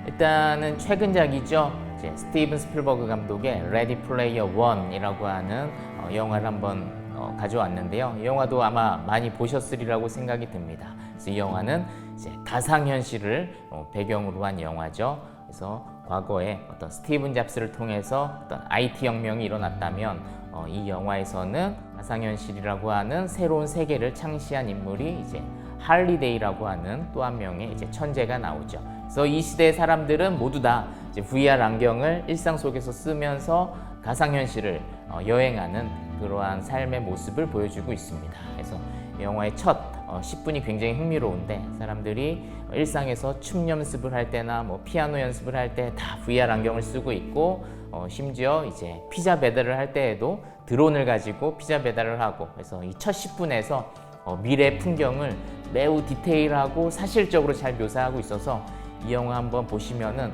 일단은 최근작이죠. 이제 스티븐 스필버그 감독의 레디 플레이어 1이라고 하는 영화를 한번 가져왔는데요. 이 영화도 아마 많이 보셨으리라고 생각이 듭니다. 그래서 이 영화는 이제 가상현실을 배경으로 한 영화죠. 그래서 과거에 어떤 스티븐 잡스를 통해서 어떤 IT 혁명이 일어났다면 이 영화에서는 가상현실이라고 하는 새로운 세계를 창시한 인물이 이제 할리데이라고 하는 또 한 명의 이제 천재가 나오죠. 그래서 이 시대의 사람들은 모두 다 이제 VR 안경을 일상 속에서 쓰면서 가상현실을 여행하는 그러한 삶의 모습을 보여주고 있습니다. 그래서 이 영화의 첫 10분이 굉장히 흥미로운데 사람들이 일상에서 춤 연습을 할 때나 뭐 피아노 연습을 할 때 다 VR 안경을 쓰고 있고 심지어 이제 피자 배달을 할 때에도 드론을 가지고 피자 배달을 하고 그래서 이 첫 10분에서 미래 풍경을 매우 디테일하고 사실적으로 잘 묘사하고 있어서 이 영화 한번 보시면은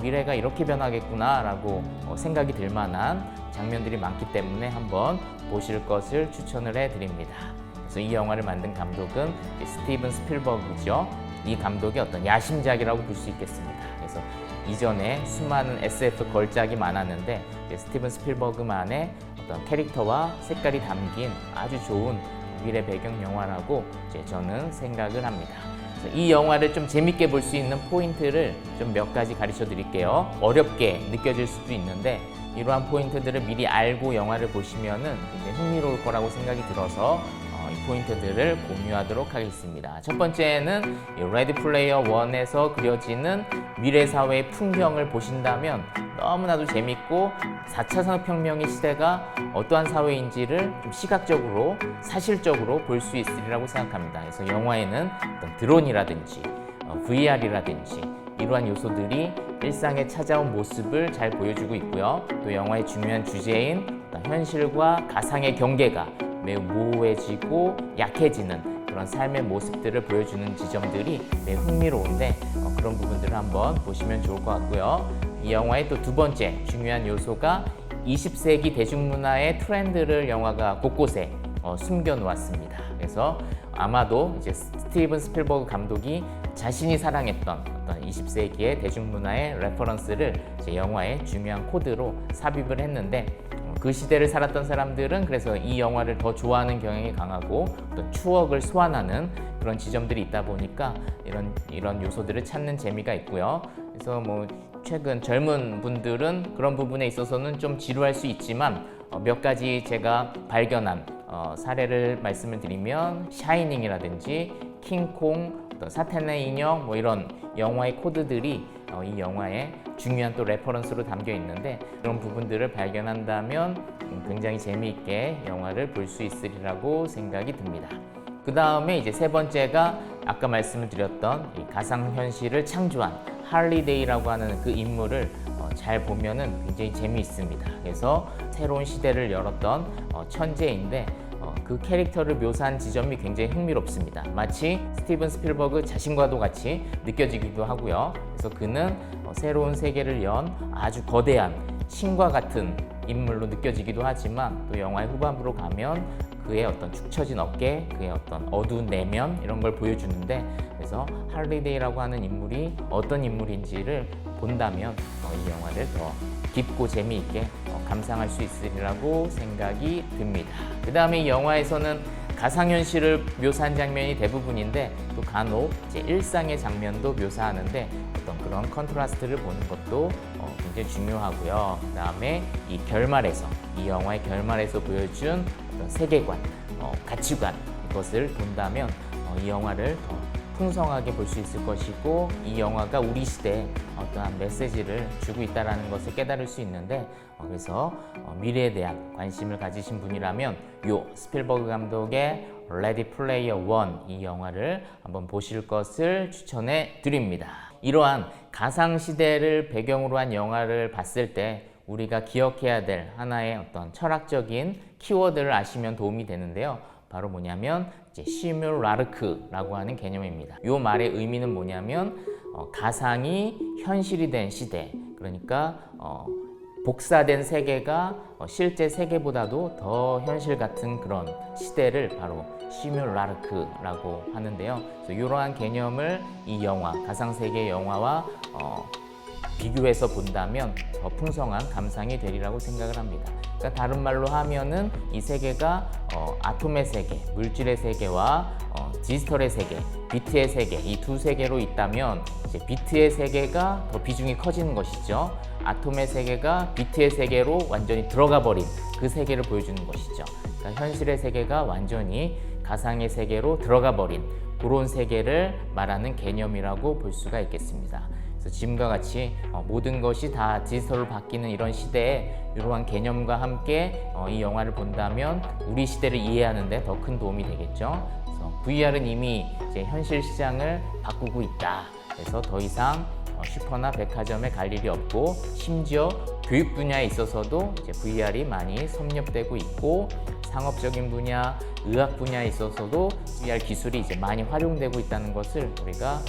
미래가 이렇게 변하겠구나 라고 생각이 들 만한 장면들이 많기 때문에 한번 보실 것을 추천을 해드립니다. 그래서 이 영화를 만든 감독은 스티븐 스필버그죠. 이 감독의 어떤 야심작이라고 볼 수 있겠습니다. 그래서 이전에 수많은 SF 걸작이 많았는데 스티븐 스필버그만의 어떤 캐릭터와 색깔이 담긴 아주 좋은 미래 배경 영화라고 저는 생각을 합니다. 그래서 이 영화를 좀 재밌게 볼 수 있는 포인트를 좀 몇 가지 가르쳐 드릴게요. 어렵게 느껴질 수도 있는데 이러한 포인트들을 미리 알고 영화를 보시면은 굉장히 흥미로울 거라고 생각이 들어서 이 포인트들을 공유하도록 하겠습니다. 첫 번째는 레디 플레이어 1에서 그려지는 미래 사회의 풍경을 보신다면 너무나도 재밌고 4차 산업혁명의 시대가 어떠한 사회인지를 좀 시각적으로 사실적으로 볼 수 있으리라고 생각합니다. 그래서 영화에는 어떤 드론이라든지 VR이라든지 이러한 요소들이 일상에 찾아온 모습을 잘 보여주고 있고요. 또 영화의 중요한 주제인 현실과 가상의 경계가 매우 모호해지고 약해지는 그런 삶의 모습들을 보여주는 지점들이 매우 흥미로운데 그런 부분들을 한번 보시면 좋을 것 같고요. 이 영화의 또 두 번째 중요한 요소가 20세기 대중문화의 트렌드를 영화가 곳곳에 숨겨 놓았습니다. 그래서 아마도 이제 스티븐 스필버그 감독이 자신이 사랑했던 어떤 20세기의 대중문화의 레퍼런스를 이제 영화의 중요한 코드로 삽입을 했는데 그 시대를 살았던 사람들은 그래서 이 영화를 더 좋아하는 경향이 강하고 어떤 추억을 소환하는 그런 지점들이 있다 보니까 이런 요소들을 찾는 재미가 있고요. 그래서 뭐 최근 젊은 분들은 그런 부분에 있어서는 좀 지루할 수 있지만 몇 가지 제가 발견한 사례를 말씀을 드리면 샤이닝이라든지 킹콩, 어떤 사탄의 인형 뭐 이런 영화의 코드들이 이 영화에 중요한 또 레퍼런스로 담겨 있는데 그런 부분들을 발견한다면 굉장히 재미있게 영화를 볼 수 있으리라고 생각이 듭니다. 그 다음에 이제 세 번째가 아까 말씀을 드렸던 이 가상현실을 창조한 할리데이라고 하는 그 인물을 잘 보면은 굉장히 재미있습니다. 그래서 새로운 시대를 열었던 천재인데 그 캐릭터를 묘사한 지점이 굉장히 흥미롭습니다. 마치 스티븐 스필버그 자신과도 같이 느껴지기도 하고요. 그래서 그는 새로운 세계를 연 아주 거대한 신과 같은 인물로 느껴지기도 하지만 또 영화의 후반부로 가면 그의 어떤 축 처진 어깨, 그의 어떤 어두운 내면 이런 걸 보여주는데 그래서 할리데이라고 하는 인물이 어떤 인물인지를 본다면 이 영화를 더 깊고 재미있게 감상할 수 있으리라고 생각이 듭니다. 그 다음에 이 영화에서는 가상현실을 묘사한 장면이 대부분인데 또 간혹 이제 일상의 장면도 묘사하는데 어떤 그런 컨트라스트를 보는 것도 굉장히 중요하고요. 그 다음에 이 결말에서 이 영화의 결말에서 보여준 어떤 세계관, 가치관 이것을 본다면 이 영화를 더 풍성하게 볼 수 있을 것이고 이 영화가 우리 시대에 어떠한 메시지를 주고 있다는 것을 깨달을 수 있는데 그래서 미래에 대한 관심을 가지신 분이라면 요 스필버그 감독의 레디 플레이어 1 이 영화를 한번 보실 것을 추천해 드립니다. 이러한 가상시대를 배경으로 한 영화를 봤을 때 우리가 기억해야 될 하나의 어떤 철학적인 키워드를 아시면 도움이 되는데요. 바로 뭐냐면 시뮬라르크라고 하는 개념입니다. 이 말의 의미는 뭐냐면 가상이 현실이 된 시대, 그러니까 복사된 세계가 실제 세계보다도 더 현실 같은 그런 시대를 바로 시뮬라르크라고 하는데요. 그래서 이러한 개념을 이 영화, 가상세계 영화와 비교해서 본다면 더 풍성한 감상이 되리라고 생각을 합니다. 그러니까 다른 말로 하면은 이 세계가 아톰의 세계, 물질의 세계와 디지털의 세계, 비트의 세계, 이 두 세계로 있다면 이제 비트의 세계가 더 비중이 커지는 것이죠. 아톰의 세계가 비트의 세계로 완전히 들어가 버린 그 세계를 보여주는 것이죠. 그러니까 현실의 세계가 완전히 가상의 세계로 들어가 버린 그런 세계를 말하는 개념이라고 볼 수가 있겠습니다. 그래서 지금과 같이 모든 것이 다 디지털로 바뀌는 이런 시대에 이러한 개념과 함께 이 영화를 본다면 우리 시대를 이해하는 데 더 큰 도움이 되겠죠. 그래서 VR은 이미 이제 현실 시장을 바꾸고 있다. 그래서 더 이상 슈퍼나 백화점에 갈 일이 없고 심지어 교육 분야에 있어서도 이제 VR이 많이 섭렵되고 있고 상업적인 분야, 의학 분야에 있어서도 VR 기술이 이제 많이 활용되고 있다는 것을 우리가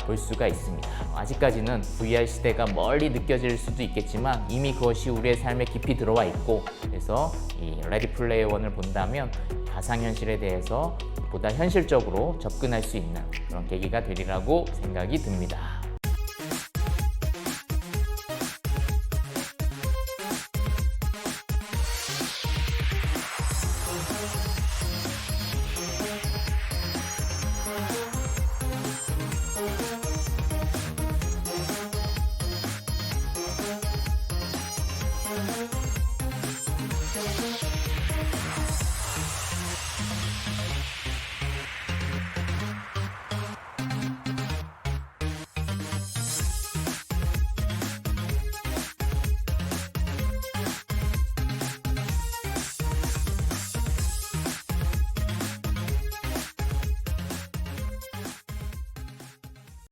볼 수가 있습니다. 아직까지는 VR 시대가 멀리 느껴질 수도 있겠지만 이미 그것이 우리의 삶에 깊이 들어와 있고 그래서 이 레디 플레이어 원을 본다면 가상현실에 대해서 보다 현실적으로 접근할 수 있는 그런 계기가 되리라고 생각이 듭니다.